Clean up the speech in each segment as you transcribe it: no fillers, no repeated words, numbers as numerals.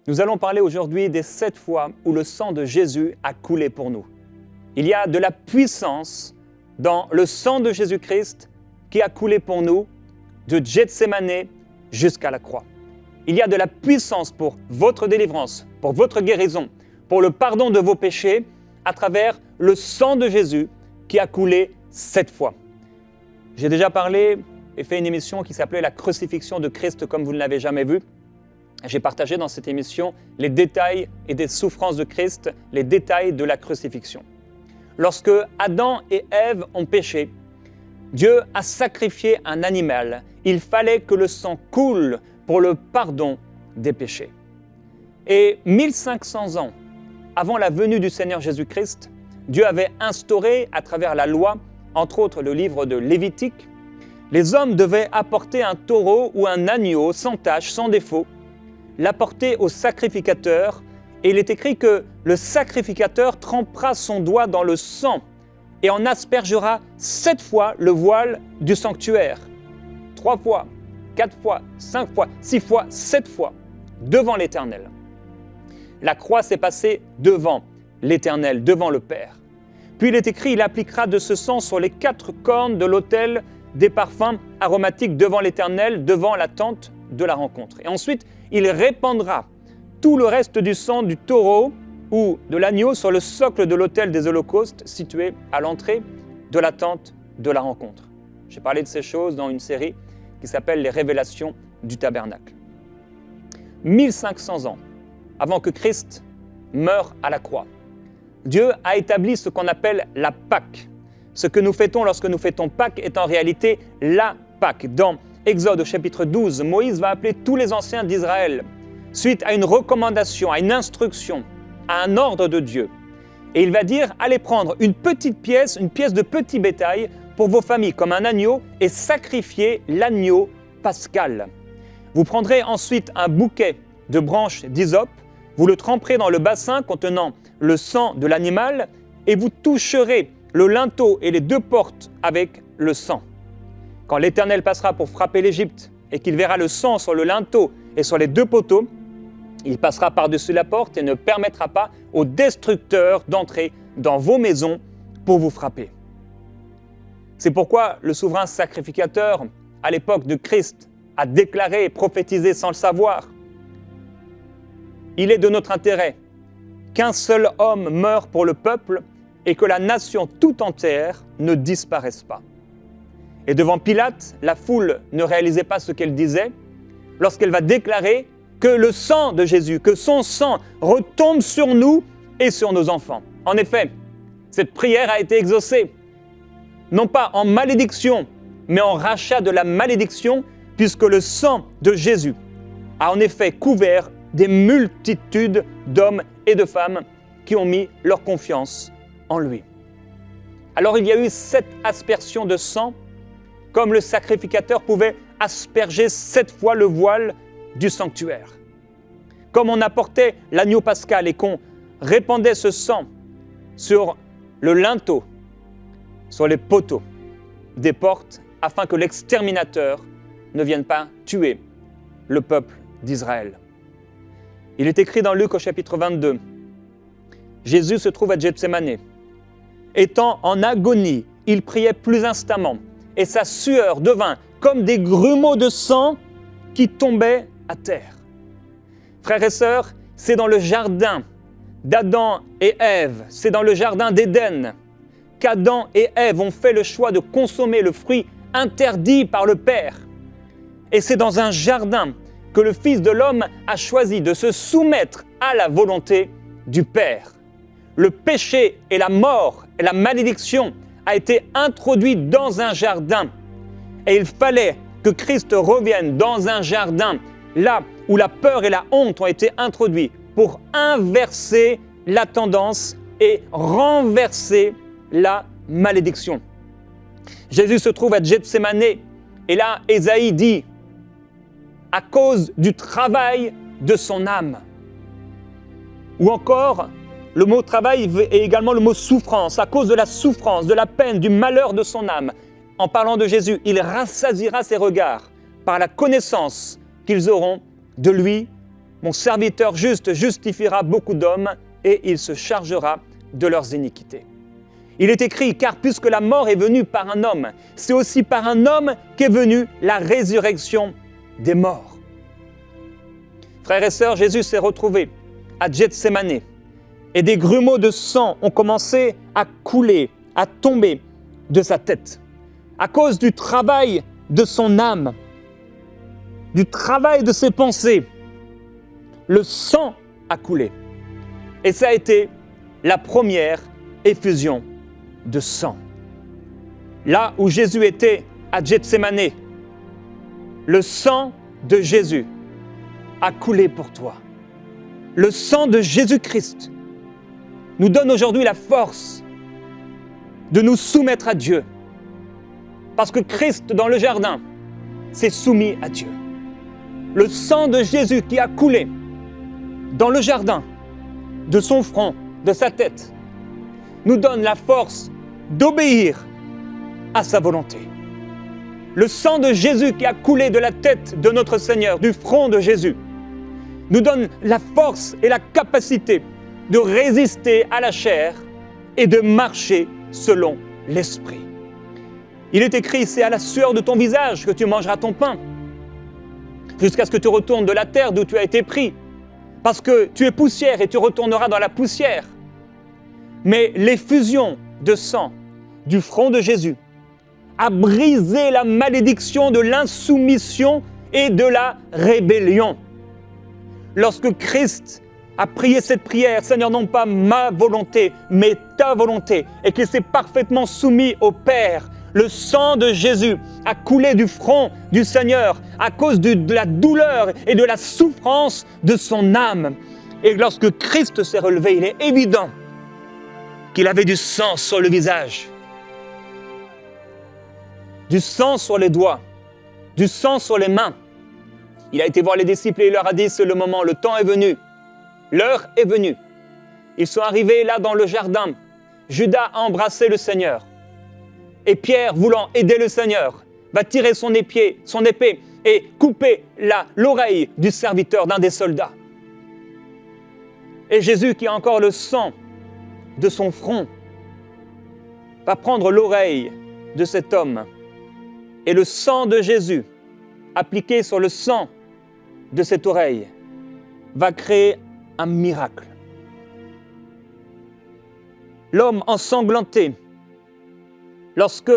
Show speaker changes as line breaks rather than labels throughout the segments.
Nous allons parler aujourd'hui des 7 fois où le sang de Jésus a coulé pour nous. Il y a de la puissance dans le sang de Jésus-Christ qui a coulé pour nous de Gethsémané jusqu'à la croix. Il y a de la puissance pour votre délivrance, pour votre guérison, pour le pardon de vos péchés à travers le sang de Jésus qui a coulé 7 fois. J'ai déjà parlé et fait une émission qui s'appelait « La crucifixion de Christ comme vous ne l'avez jamais vu ». J'ai partagé dans cette émission les détails et des souffrances de Christ, les détails de la crucifixion. Lorsque Adam et Ève ont péché, Dieu a sacrifié un animal. Il fallait que le sang coule pour le pardon des péchés. Et 1500 ans avant la venue du Seigneur Jésus-Christ, Dieu avait instauré à travers la loi, entre autres le livre de Lévitique, les hommes devaient apporter un taureau ou un agneau sans tache, sans défaut, l'apporter au sacrificateur, et il est écrit que le sacrificateur trempera son doigt dans le sang et en aspergera 7 fois le voile du sanctuaire. 3 fois, 4 fois, 5 fois, 6 fois, 7 fois, devant l'Éternel. La croix s'est passée devant l'Éternel, devant le Père. Puis il est écrit, il appliquera de ce sang sur les 4 cornes de l'autel des parfums aromatiques devant l'Éternel, devant la tente de la rencontre. Et ensuite, il répandra tout le reste du sang du taureau ou de l'agneau sur le socle de l'autel des holocaustes situé à l'entrée de la tente de la rencontre. J'ai parlé de ces choses dans une série qui s'appelle « Les révélations du tabernacle ». 1500 ans avant que Christ meure à la croix, Dieu a établi ce qu'on appelle la Pâque. Ce que nous fêtons lorsque nous fêtons Pâques est en réalité la Pâque. Dans Exode au chapitre 12, Moïse va appeler tous les anciens d'Israël suite à une recommandation, à une instruction, à un ordre de Dieu. Et il va dire, allez prendre une petite pièce, une pièce de petit bétail pour vos familles comme un agneau et sacrifier l'agneau pascal. Vous prendrez ensuite un bouquet de branches d'hysope, vous le tremperez dans le bassin contenant le sang de l'animal et vous toucherez le linteau et les 2 portes avec le sang. Quand l'Éternel passera pour frapper l'Égypte et qu'il verra le sang sur le linteau et sur les 2 poteaux, il passera par-dessus la porte et ne permettra pas aux destructeurs d'entrer dans vos maisons pour vous frapper. C'est pourquoi le souverain sacrificateur, à l'époque de Christ, a déclaré et prophétisé sans le savoir. Il est de notre intérêt qu'un seul homme meure pour le peuple et que la nation tout entière ne disparaisse pas. Et devant Pilate, la foule ne réalisait pas ce qu'elle disait lorsqu'elle va déclarer que le sang de Jésus, que son sang retombe sur nous et sur nos enfants. En effet, cette prière a été exaucée, non pas en malédiction, mais en rachat de la malédiction, puisque le sang de Jésus a en effet couvert des multitudes d'hommes et de femmes qui ont mis leur confiance en lui. Alors il y a eu 7 aspersions de sang, comme le sacrificateur pouvait asperger 7 fois le voile du sanctuaire. Comme on apportait l'agneau pascal et qu'on répandait ce sang sur le linteau, sur les poteaux des portes, afin que l'exterminateur ne vienne pas tuer le peuple d'Israël. Il est écrit dans Luc au chapitre 22, Jésus se trouve à Gethsémané. Étant en agonie, il priait plus instamment, et sa sueur devint comme des grumeaux de sang qui tombaient à terre. Frères et sœurs, c'est dans le jardin d'Adam et Ève, c'est dans le jardin d'Éden qu'Adam et Ève ont fait le choix de consommer le fruit interdit par le Père. Et c'est dans un jardin que le Fils de l'homme a choisi de se soumettre à la volonté du Père. Le péché et la mort et la malédiction a été introduit dans un jardin. Et il fallait que Christ revienne dans un jardin, là où la peur et la honte ont été introduits, pour inverser la tendance et renverser la malédiction. Jésus se trouve à Gethsémané, et là, Ésaïe dit, à cause du travail de son âme. Ou encore, le mot travail est également le mot souffrance, à cause de la souffrance, de la peine, du malheur de son âme. En parlant de Jésus, il rassasiera ses regards par la connaissance qu'ils auront de lui mon serviteur juste justifiera beaucoup d'hommes et il se chargera de leurs iniquités. Il est écrit, car puisque la mort est venue par un homme, c'est aussi par un homme qu'est venue la résurrection des morts. Frères et sœurs, Jésus s'est retrouvé à Gethsémané et des grumeaux de sang ont commencé à couler, à tomber de sa tête à cause du travail de son âme, du travail de ses pensées. Le sang a coulé et ça a été la première effusion de sang. Là où Jésus était à Gethsémané, le sang de Jésus a coulé pour toi. Le sang de Jésus-Christ nous donne aujourd'hui la force de nous soumettre à Dieu. Parce que Christ, dans le jardin, s'est soumis à Dieu. Le sang de Jésus qui a coulé dans le jardin, de son front, de sa tête, nous donne la force d'obéir à sa volonté. Le sang de Jésus qui a coulé de la tête de notre Seigneur, du front de Jésus, nous donne la force et la capacité de résister à la chair et de marcher selon l'Esprit. Il est écrit, c'est à la sueur de ton visage que tu mangeras ton pain, jusqu'à ce que tu retournes de la terre d'où tu as été pris, parce que tu es poussière et tu retourneras dans la poussière. Mais l'effusion de sang du front de Jésus a brisé la malédiction de l'insoumission et de la rébellion. Lorsque Christ a prié cette prière, Seigneur, non pas ma volonté, mais ta volonté, et qu'il s'est parfaitement soumis au Père, le sang de Jésus a coulé du front du Seigneur à cause de la douleur et de la souffrance de son âme. Et lorsque Christ s'est relevé, il est évident qu'il avait du sang sur le visage, du sang sur les doigts, du sang sur les mains. Il a été voir les disciples et il leur a dit, c'est le moment, le temps est venu, l'heure est venue. Ils sont arrivés là dans le jardin. Judas a embrassé le Seigneur. Et Pierre, voulant aider le Seigneur, va tirer son épée et couper l'oreille du serviteur d'un des soldats. Et Jésus, qui a encore le sang de son front, va prendre l'oreille de cet homme. Et le sang de Jésus, appliqué sur le sang de cette oreille, va créer un miracle. L'homme ensanglanté, lorsque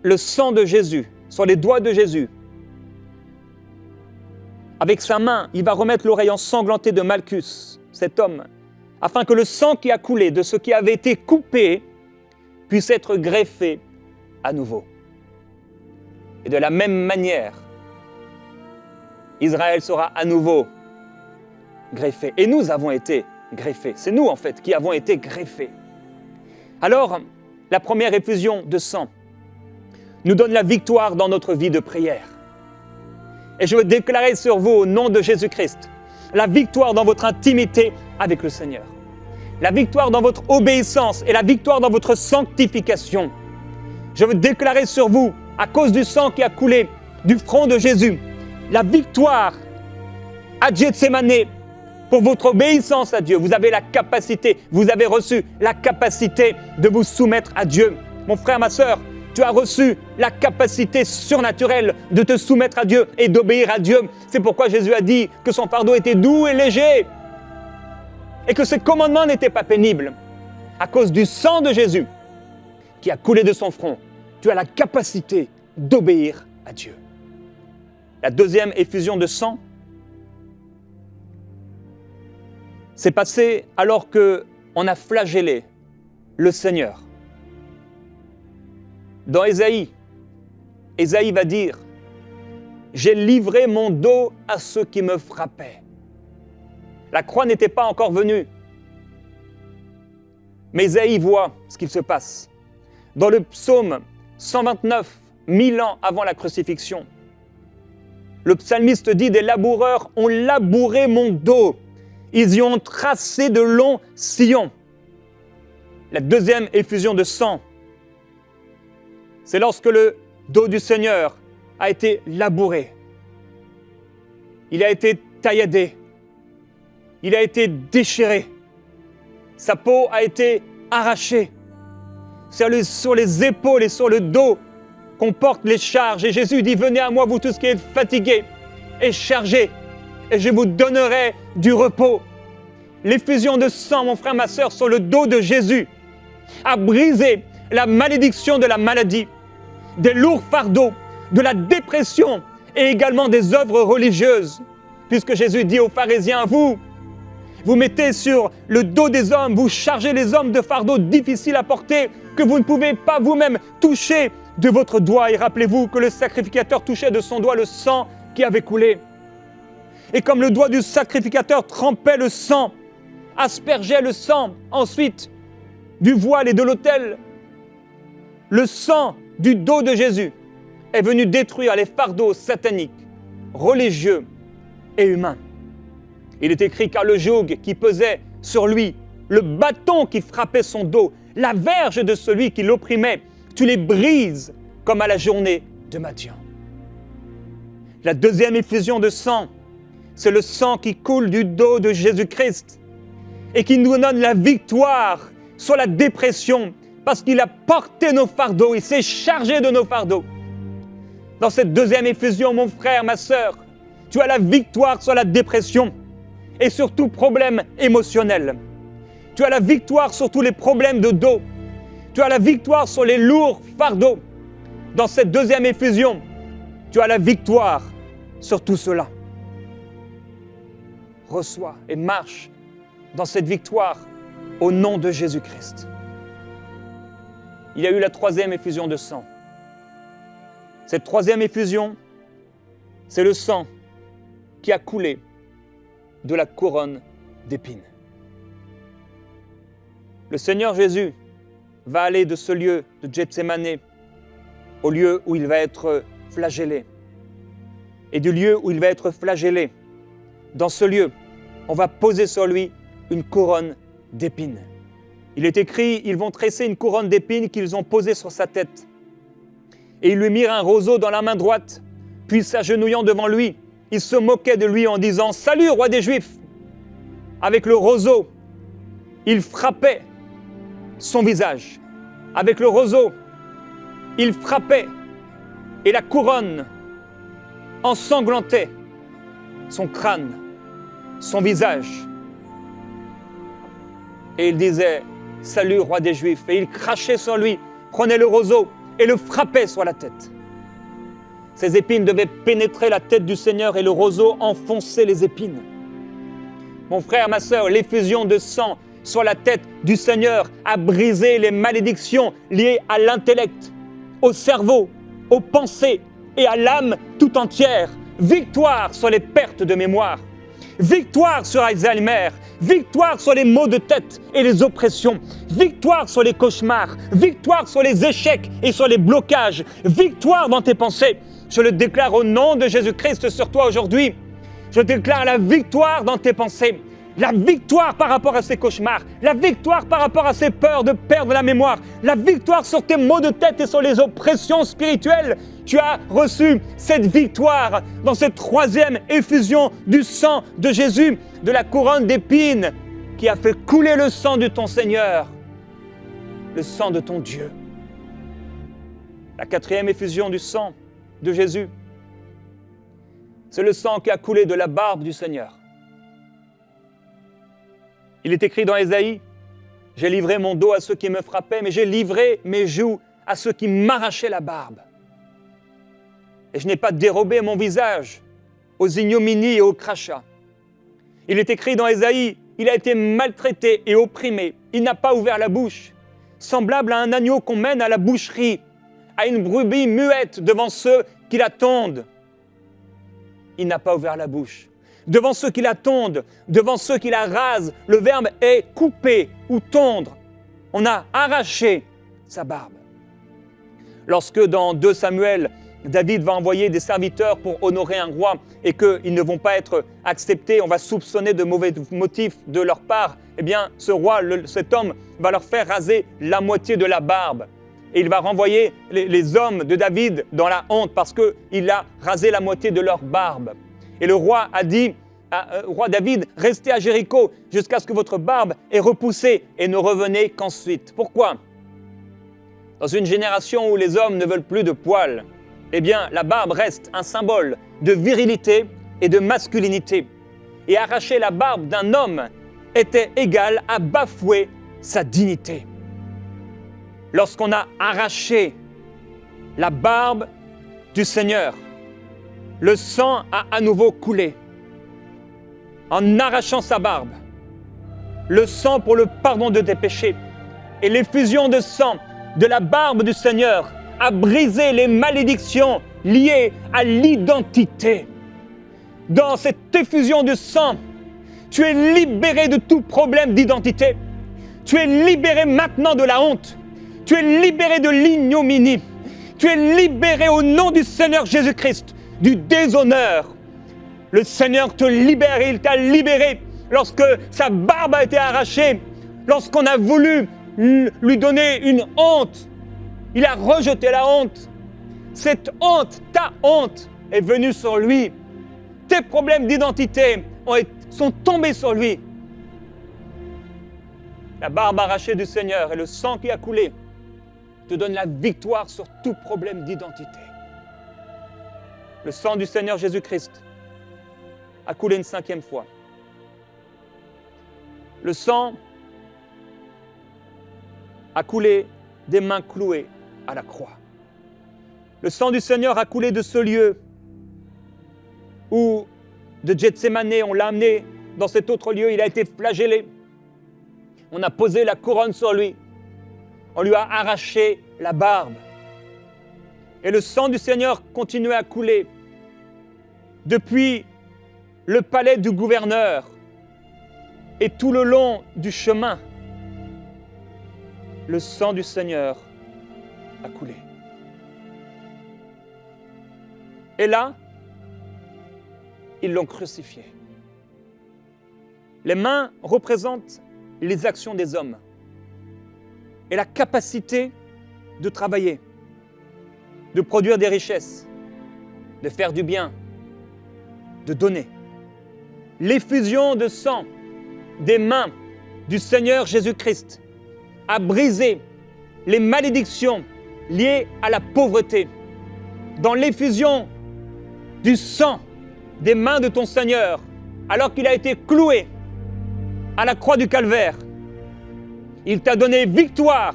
le sang de Jésus, sur les doigts de Jésus, avec sa main, il va remettre l'oreille ensanglantée de Malchus, cet homme, afin que le sang qui a coulé de ce qui avait été coupé puisse être greffé à nouveau. Et de la même manière, Israël sera à nouveau greffé. Et nous avons été greffés. C'est nous, en fait, qui avons été greffés. Alors, la première effusion de sang nous donne la victoire dans notre vie de prière. Et je veux déclarer sur vous, au nom de Jésus-Christ, la victoire dans votre intimité avec le Seigneur. La victoire dans votre obéissance et la victoire dans votre sanctification. Je veux déclarer sur vous, à cause du sang qui a coulé du front de Jésus, la victoire à Gethsémané pour votre obéissance à Dieu. Vous avez la capacité, vous avez reçu la capacité de vous soumettre à Dieu. Mon frère, ma sœur, tu as reçu la capacité surnaturelle de te soumettre à Dieu et d'obéir à Dieu. C'est pourquoi Jésus a dit que son fardeau était doux et léger et que ses commandements n'étaient pas pénibles. À cause du sang de Jésus qui a coulé de son front, tu as la capacité d'obéir à Dieu. La deuxième effusion de sang s'est passée alors qu'on a flagellé le Seigneur. Dans Ésaïe va dire « J'ai livré mon dos à ceux qui me frappaient ». La croix n'était pas encore venue. Mais Ésaïe voit ce qu'il se passe. Dans le psaume 129, 1000 ans avant la crucifixion, le psalmiste dit « Des laboureurs ont labouré mon dos, ils y ont tracé de longs sillons ». La deuxième effusion de sang, c'est lorsque le dos du Seigneur a été labouré. Il a été tailladé il a été déchiré. Sa peau a été arrachée. C'est sur les épaules et sur le dos qu'on porte les charges. Et Jésus dit, venez à moi, vous tous qui êtes fatigués et chargés, et je vous donnerai du repos. L'effusion de sang, mon frère, ma sœur, sur le dos de Jésus a brisé la malédiction de la maladie, des lourds fardeaux, de la dépression et également des œuvres religieuses. Puisque Jésus dit aux pharisiens, vous mettez sur le dos des hommes, vous chargez les hommes de fardeaux difficiles à porter, que vous ne pouvez pas vous-même toucher de votre doigt. Et rappelez-vous que le sacrificateur touchait de son doigt le sang qui avait coulé. Et comme le doigt du sacrificateur trempait le sang, aspergeait le sang ensuite du voile et de l'autel, le sang du dos de Jésus est venu détruire les fardeaux sataniques, religieux et humains. Il est écrit, car le joug qui pesait sur lui, le bâton qui frappait son dos, la verge de celui qui l'opprimait, tu les brises comme à la journée de Madian. La deuxième effusion de sang, c'est le sang qui coule du dos de Jésus-Christ et qui nous donne la victoire sur la dépression parce qu'il a porté nos fardeaux, il s'est chargé de nos fardeaux. Dans cette deuxième effusion, mon frère, ma sœur, tu as la victoire sur la dépression et sur tout problème émotionnel. Tu as la victoire sur tous les problèmes de dos. Tu as la victoire sur les lourds fardeaux. Dans cette deuxième effusion, tu as la victoire sur tout cela. Reçois et marche dans cette victoire au nom de Jésus-Christ. Il y a eu la troisième effusion de sang. Cette troisième effusion, c'est le sang qui a coulé de la couronne d'épines. Le Seigneur Jésus va aller de ce lieu de Gethsémani au lieu où il va être flagellé. Et du lieu où il va être flagellé, dans ce lieu, on va poser sur lui une couronne d'épines. Il est écrit, ils vont tresser une couronne d'épines qu'ils ont posée sur sa tête. Et ils lui mirent un roseau dans la main droite, puis s'agenouillant devant lui, ils se moquaient de lui en disant « Salut, roi des Juifs !» Avec le roseau, il frappait son visage. Avec le roseau, il frappait et la couronne ensanglantait son crâne, son visage. Et il disait « Salut, roi des Juifs !» Et il crachait sur lui, prenait le roseau et le frappait sur la tête. Ces épines devaient pénétrer la tête du Seigneur et le roseau enfonçait les épines. Mon frère, ma sœur, l'effusion de sang sur la tête du Seigneur a brisé les malédictions liées à l'intellect, au cerveau, aux pensées et à l'âme tout entière. Victoire sur les pertes de mémoire, victoire sur Alzheimer, victoire sur les maux de tête et les oppressions, victoire sur les cauchemars, victoire sur les échecs et sur les blocages, victoire dans tes pensées. Je le déclare au nom de Jésus-Christ sur toi aujourd'hui. Je déclare la victoire dans tes pensées, la victoire par rapport à ces cauchemars, la victoire par rapport à ces peurs de perdre la mémoire, la victoire sur tes maux de tête et sur les oppressions spirituelles. Tu as reçu cette victoire dans cette troisième effusion du sang de Jésus, de la couronne d'épines qui a fait couler le sang de ton Seigneur, le sang de ton Dieu. La quatrième effusion du sang de Jésus, c'est le sang qui a coulé de la barbe du Seigneur. Il est écrit dans Ésaïe, « J'ai livré mon dos à ceux qui me frappaient, mais j'ai livré mes joues à ceux qui m'arrachaient la barbe. Et je n'ai pas dérobé mon visage aux ignominies et aux crachats. » Il est écrit dans Ésaïe, « Il a été maltraité et opprimé, il n'a pas ouvert la bouche, semblable à un agneau qu'on mène à la boucherie, à une brebis muette devant ceux qui la tondent. Il n'a pas ouvert la bouche. Devant ceux qui la tondent, devant ceux qui la rasent, le verbe est couper ou tondre. On a arraché sa barbe. » Lorsque dans 2 Samuel, David va envoyer des serviteurs pour honorer un roi et qu'ils ne vont pas être acceptés, on va soupçonner de mauvais motifs de leur part, eh bien ce roi, cet homme, va leur faire raser la moitié de la barbe. Et il va renvoyer les hommes de David dans la honte parce qu'il a rasé la moitié de leur barbe. Et le roi a dit roi David, restez à Jéricho jusqu'à ce que votre barbe ait repoussé et ne revenez qu'ensuite. Pourquoi? Dans une génération où les hommes ne veulent plus de poils, eh bien, la barbe reste un symbole de virilité et de masculinité. Et arracher la barbe d'un homme était égal à bafouer sa dignité. Lorsqu'on a arraché la barbe du Seigneur, le sang a à nouveau coulé. En arrachant sa barbe, le sang pour le pardon de tes péchés et l'effusion de sang de la barbe du Seigneur a brisé les malédictions liées à l'identité. Dans cette effusion de sang, tu es libéré de tout problème d'identité. Tu es libéré maintenant de la honte. Tu es libéré de l'ignominie. Tu es libéré au nom du Seigneur Jésus-Christ du déshonneur. Le Seigneur te libère et il t'a libéré lorsque sa barbe a été arrachée, lorsqu'on a voulu lui donner une honte. Il a rejeté la honte. Cette honte, ta honte, est venue sur lui. Tes problèmes d'identité sont tombés sur lui. La barbe arrachée du Seigneur et le sang qui a coulé te donne la victoire sur tout problème d'identité. Le sang du Seigneur Jésus-Christ a coulé une 5e fois. Le sang a coulé des mains clouées à la croix. Le sang du Seigneur a coulé de ce lieu où, de Gethsémane, on l'a amené dans cet autre lieu, il a été flagellé. On a posé la couronne sur lui. On lui a arraché la barbe. Et le sang du Seigneur continuait à couler depuis le palais du gouverneur et tout le long du chemin. Le sang du Seigneur a coulé. Et là, ils l'ont crucifié. Les mains représentent les actions des hommes et la capacité de travailler, de produire des richesses, de faire du bien, de donner. L'effusion de sang des mains du Seigneur Jésus-Christ a brisé les malédictions liées à la pauvreté. Dans l'effusion du sang des mains de ton Seigneur, alors qu'il a été cloué à la croix du Calvaire, il t'a donné victoire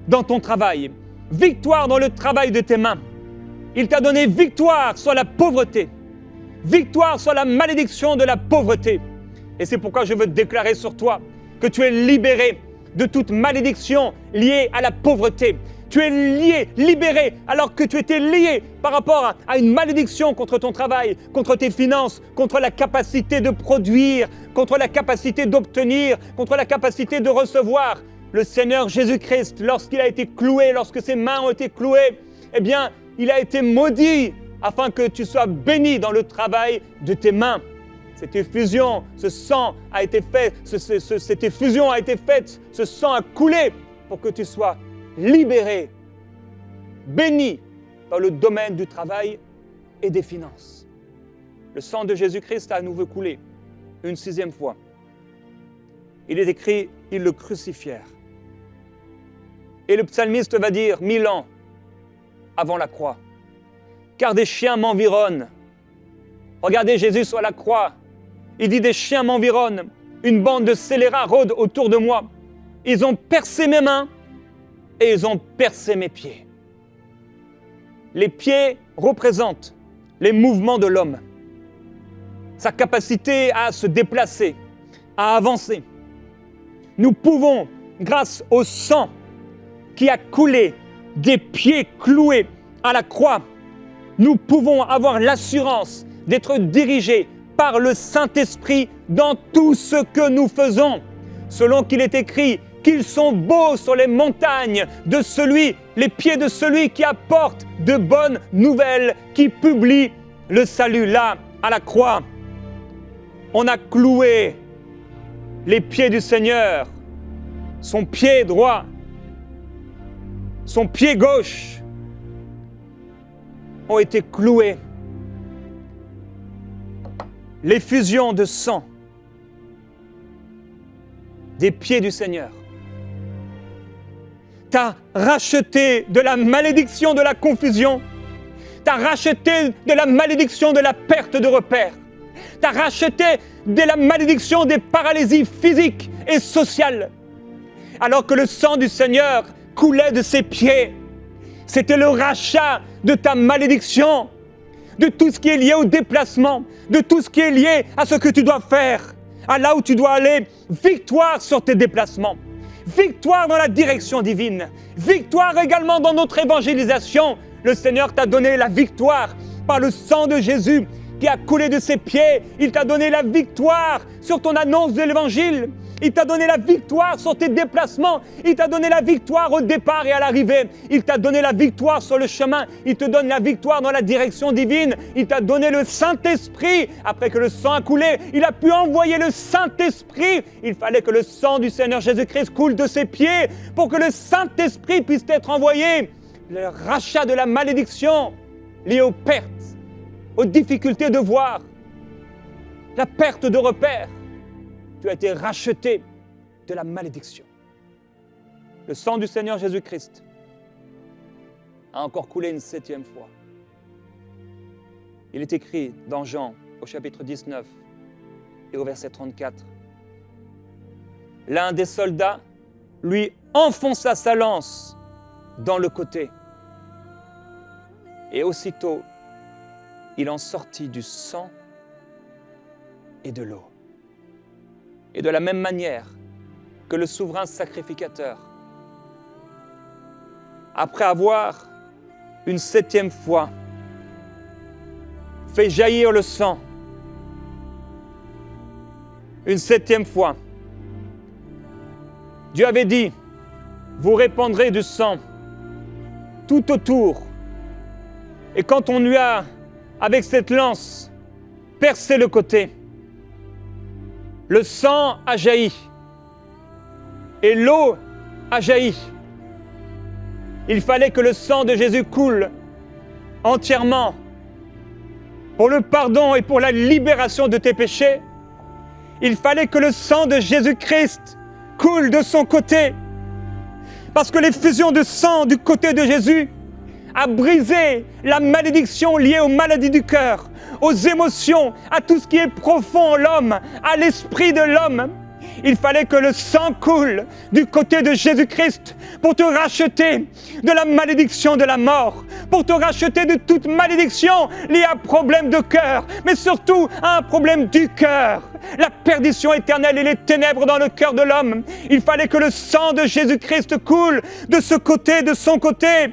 dans ton travail, victoire dans le travail de tes mains. Il t'a donné victoire sur la pauvreté, victoire sur la malédiction de la pauvreté. Et c'est pourquoi je veux déclarer sur toi que tu es libéré de toute malédiction liée à la pauvreté. Tu es libéré alors que tu étais lié par rapport à une malédiction contre ton travail, contre tes finances, contre la capacité de produire, contre la capacité d'obtenir, contre la capacité de recevoir. Le Seigneur Jésus-Christ, lorsqu'il a été cloué, lorsque ses mains ont été clouées, eh bien, il a été maudit afin que tu sois béni dans le travail de tes mains. Cette effusion, ce sang a été fait, cette effusion a été faite, ce sang a coulé pour que tu sois libéré, béni dans le domaine du travail et des finances. Le sang de Jésus-Christ a à nouveau coulé une 6e fois. Il est écrit, ils le crucifièrent. Et le psalmiste va dire, 1000 ans avant la croix, car des chiens m'environnent. Regardez Jésus sur la croix. Il dit, des chiens m'environnent, une bande de scélérats rôde autour de moi. Ils ont percé mes mains et ils ont percé mes pieds. Les pieds représentent les mouvements de l'homme, sa capacité à se déplacer, à avancer. Nous pouvons, grâce au sang qui a coulé des pieds cloués à la croix, nous pouvons avoir l'assurance d'être dirigés par le Saint-Esprit dans tout ce que nous faisons. Selon qu'il est écrit, qu'ils sont beaux sur les montagnes les pieds de celui qui apporte de bonnes nouvelles, qui publie le salut. Là, à la croix, on a cloué les pieds du Seigneur, son pied droit, son pied gauche ont été cloués. l'effusion de sang des pieds du Seigneur t'a racheté de la malédiction de la confusion, t'a racheté de la malédiction de la perte de repères, t'a racheté de la malédiction des paralysies physiques et sociales. Alors que le sang du Seigneur coulait de ses pieds, c'était le rachat de ta malédiction, de tout ce qui est lié au déplacement, de tout ce qui est lié à ce que tu dois faire, à là où tu dois aller. Victoire sur tes déplacements, victoire dans la direction divine, victoire également dans notre évangélisation. Le Seigneur t'a donné la victoire par le sang de Jésus qui a coulé de ses pieds. Il t'a donné la victoire sur ton annonce de l'Évangile. Il t'a donné la victoire sur tes déplacements. Il t'a donné la victoire au départ et à l'arrivée. Il t'a donné la victoire sur le chemin. Il te donne la victoire dans la direction divine. Il t'a donné le Saint-Esprit. Après que le sang a coulé, il a pu envoyer le Saint-Esprit. Il fallait que le sang du Seigneur Jésus-Christ coule de ses pieds pour que le Saint-Esprit puisse être envoyé. Le rachat de la malédiction liée aux pertes, aux difficultés de voir, la perte de repères. Tu as été racheté de la malédiction. Le sang du Seigneur Jésus-Christ a encore coulé une 7e fois. Il est écrit dans Jean, au chapitre 19 et au verset 34. L'un des soldats lui enfonça sa lance dans le côté. Et aussitôt, il en sortit du sang et de l'eau. Et de la même manière que le souverain sacrificateur, après avoir une 7e fois fait jaillir le sang, une 7e fois, Dieu avait dit, vous répandrez du sang tout autour. Et quand on lui a, avec cette lance, percé le côté, le sang a jailli et l'eau a jailli. Il fallait que le sang de Jésus coule entièrement pour le pardon et pour la libération de tes péchés. Il fallait que le sang de Jésus-Christ coule de son côté, parce que l'effusion de sang du côté de Jésus a brisé la malédiction liée aux maladies du cœur, aux émotions, à tout ce qui est profond en l'homme, à l'esprit de l'homme. Il fallait que le sang coule du côté de Jésus-Christ pour te racheter de la malédiction de la mort, pour te racheter de toute malédiction liée à un problème de cœur, mais surtout à un problème du cœur, la perdition éternelle et les ténèbres dans le cœur de l'homme. Il fallait que le sang de Jésus-Christ coule de ce côté, de son côté,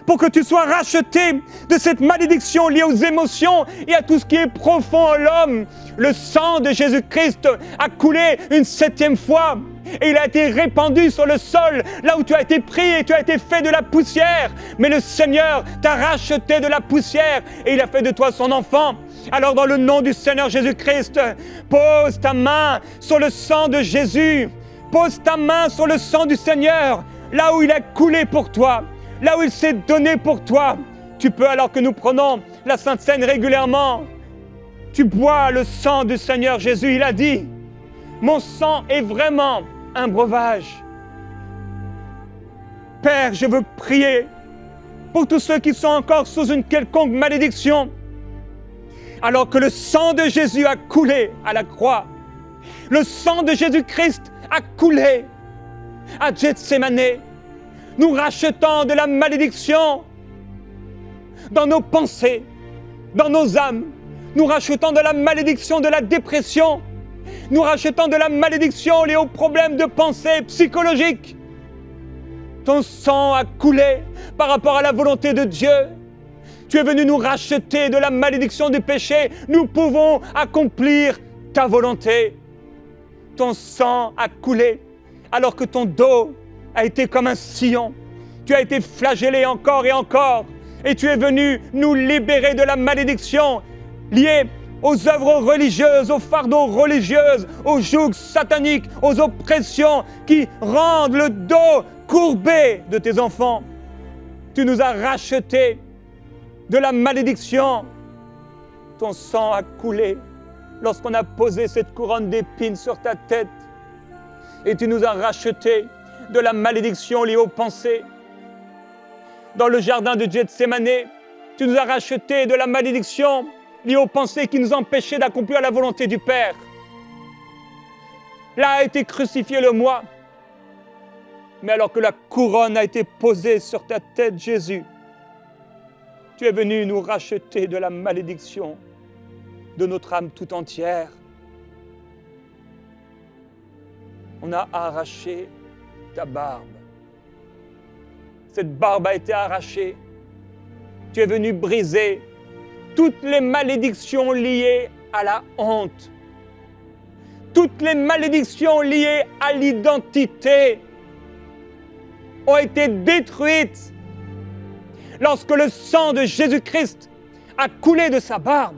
pour que tu sois racheté de cette malédiction liée aux émotions et à tout ce qui est profond en l'homme. Le sang de Jésus-Christ a coulé une 7e fois et il a été répandu sur le sol, là où tu as été pris et tu as été fait de la poussière. Mais le Seigneur t'a racheté de la poussière et il a fait de toi son enfant. Alors dans le nom du Seigneur Jésus-Christ, pose ta main sur le sang de Jésus. Pose ta main sur le sang du Seigneur, là où il a coulé pour toi, là où il s'est donné pour toi. Tu peux, alors que nous prenons la Sainte Seine régulièrement, tu bois le sang du Seigneur Jésus. Il a dit, mon sang est vraiment un breuvage. Père, je veux prier pour tous ceux qui sont encore sous une quelconque malédiction, alors que le sang de Jésus a coulé à la croix. Le sang de Jésus-Christ a coulé à Gethsémané, nous rachetant de la malédiction dans nos pensées, dans nos âmes, nous rachetant de la malédiction de la dépression, nous rachetant de la malédiction liée aux problèmes de pensée psychologique. Ton sang a coulé par rapport à la volonté de Dieu. Tu es venu nous racheter de la malédiction du péché. Nous pouvons accomplir ta volonté. Ton sang a coulé alors que ton dos a été comme un sillon. Tu as été flagellé encore et encore. Et tu es venu nous libérer de la malédiction liée aux œuvres religieuses, aux fardeaux religieux, aux jougs sataniques, aux oppressions qui rendent le dos courbé de tes enfants. Tu nous as rachetés de la malédiction. Ton sang a coulé lorsqu'on a posé cette couronne d'épines sur ta tête et tu nous as rachetés de la malédiction liée aux pensées. Dans le jardin de Gethsémané, tu nous as rachetés de la malédiction liée aux pensées qui nous empêchaient d'accomplir la volonté du Père. Là a été crucifié le moi. Mais alors que la couronne a été posée sur ta tête, Jésus, tu es venu nous racheter de la malédiction de notre âme tout entière. On a arraché ta barbe. Cette barbe a été arrachée. Tu es venu briser toutes les malédictions liées à la honte. Toutes les malédictions liées à l'identité ont été détruites lorsque le sang de Jésus-Christ a coulé de sa barbe.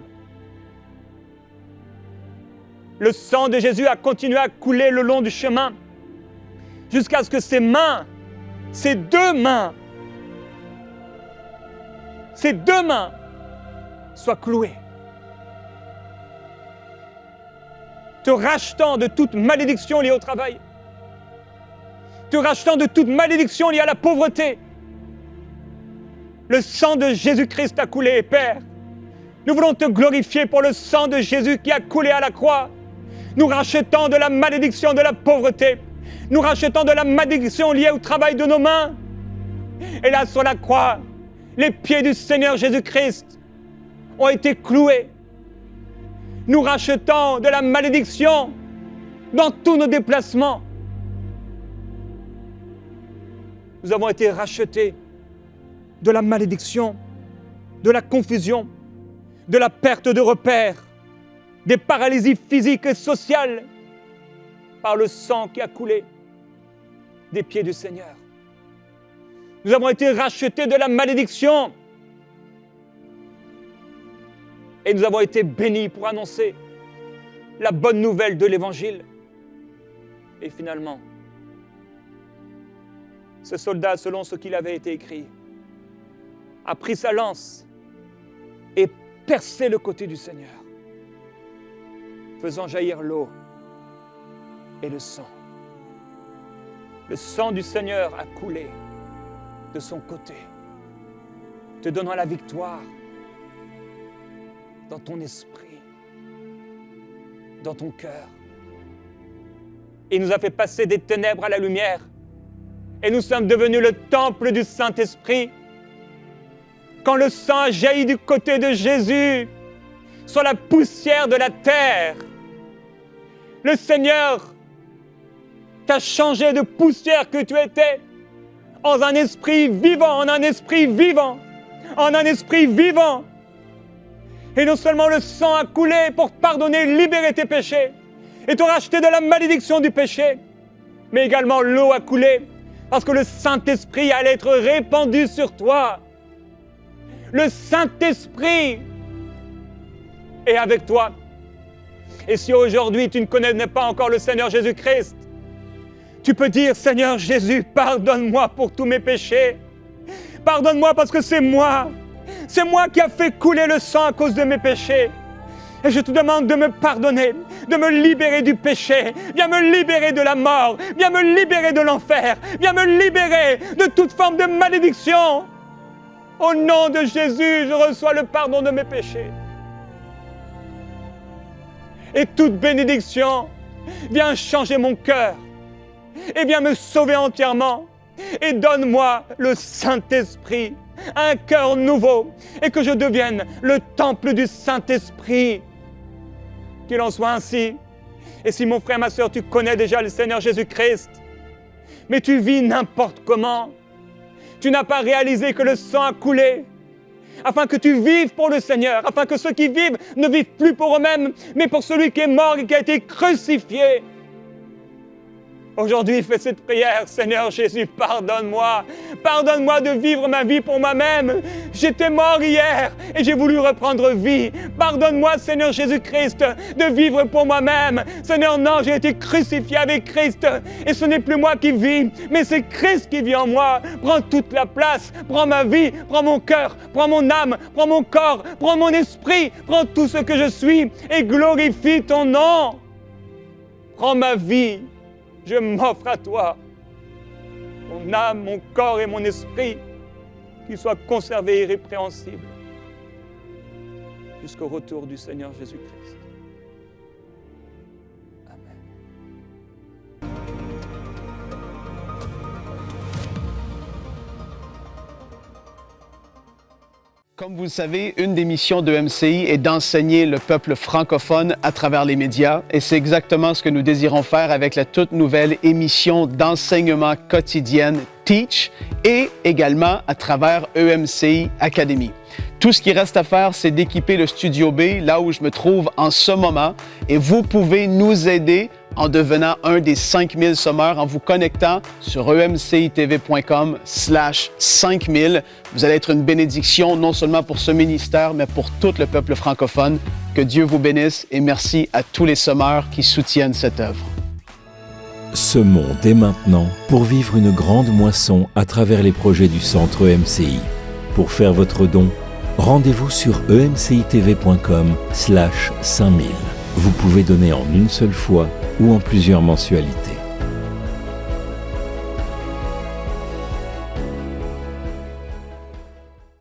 Le sang de Jésus a continué à couler le long du chemin jusqu'à ce que ses mains, ses deux mains soient clouées, te rachetant de toute malédiction liée au travail, te rachetant de toute malédiction liée à la pauvreté. Le sang de Jésus-Christ a coulé, Père. Nous voulons te glorifier pour le sang de Jésus qui a coulé à la croix, nous rachetant de la malédiction de la pauvreté, nous rachetant de la malédiction liée au travail de nos mains. Et là, sur la croix, les pieds du Seigneur Jésus-Christ ont été cloués, nous rachetant de la malédiction dans tous nos déplacements. Nous avons été rachetés de la malédiction, de la confusion, de la perte de repères, des paralysies physiques et sociales par le sang qui a coulé des pieds du Seigneur. Nous avons été rachetés de la malédiction et nous avons été bénis pour annoncer la bonne nouvelle de l'Évangile. Et finalement, ce soldat, selon ce qu'il avait été écrit, a pris sa lance et percé le côté du Seigneur, faisant jaillir l'eau et le sang. Le sang du Seigneur a coulé de son côté, te donnant la victoire dans ton esprit, dans ton cœur. Il nous a fait passer des ténèbres à la lumière et nous sommes devenus le temple du Saint-Esprit. Quand le sang a jailli du côté de Jésus sur la poussière de la terre, le Seigneur t'a changé de poussière que tu étais en un esprit vivant, en un esprit vivant, en un esprit vivant. Et non seulement le sang a coulé pour pardonner, libérer tes péchés et te racheter de la malédiction du péché, mais également l'eau a coulé parce que le Saint-Esprit allait être répandu sur toi. Le Saint-Esprit est avec toi. Et si aujourd'hui tu ne connais pas encore le Seigneur Jésus-Christ, tu peux dire: Seigneur Jésus, pardonne-moi pour tous mes péchés. Pardonne-moi parce que c'est moi qui a fait couler le sang à cause de mes péchés. Et je te demande de me pardonner, de me libérer du péché. Viens me libérer de la mort, viens me libérer de l'enfer, viens me libérer de toute forme de malédiction. Au nom de Jésus, je reçois le pardon de mes péchés. Et toute bénédiction, viens changer mon cœur et viens me sauver entièrement. Et donne-moi le Saint-Esprit, un cœur nouveau, et que je devienne le temple du Saint-Esprit. Qu'il en soit ainsi. Et si mon frère, ma sœur, tu connais déjà le Seigneur Jésus-Christ, mais tu vis n'importe comment, tu n'as pas réalisé que le sang a coulé, afin que tu vives pour le Seigneur, afin que ceux qui vivent ne vivent plus pour eux-mêmes, mais pour celui qui est mort et qui a été crucifié. Aujourd'hui, fais cette prière. Seigneur Jésus, pardonne-moi. Pardonne-moi de vivre ma vie pour moi-même. J'étais mort hier et j'ai voulu reprendre vie. Pardonne-moi, Seigneur Jésus-Christ, de vivre pour moi-même. Seigneur, non, j'ai été crucifié avec Christ. Et ce n'est plus moi qui vis, mais c'est Christ qui vit en moi. Prends toute la place. Prends ma vie, prends mon cœur, prends mon âme, prends mon corps, prends mon esprit. Prends tout ce que je suis et glorifie ton nom. Prends ma vie. Je m'offre à toi, mon âme, mon corps et mon esprit, qu'ils soient conservés irrépréhensibles jusqu'au retour du Seigneur Jésus-Christ. Amen.
Comme vous le savez, une des missions de MCI est d'enseigner le peuple francophone à travers les médias et c'est exactement ce que nous désirons faire avec la toute nouvelle émission d'enseignement quotidienne Teach et également à travers EMCI Academy. Tout ce qui reste à faire, c'est d'équiper le Studio B, là où je me trouve en ce moment, et vous pouvez nous aider en devenant un des 5000 sommeurs en vous connectant sur emcitv.com/5000. Vous allez être une bénédiction non seulement pour ce ministère, mais pour tout le peuple francophone. Que Dieu vous bénisse et merci à tous les sommeurs qui soutiennent cette œuvre.
Semons dès maintenant pour vivre une grande moisson à travers les projets du Centre EMCI. Pour faire votre don, rendez-vous sur emcitv.com/5000. Vous pouvez donner en une seule fois ou en plusieurs mensualités.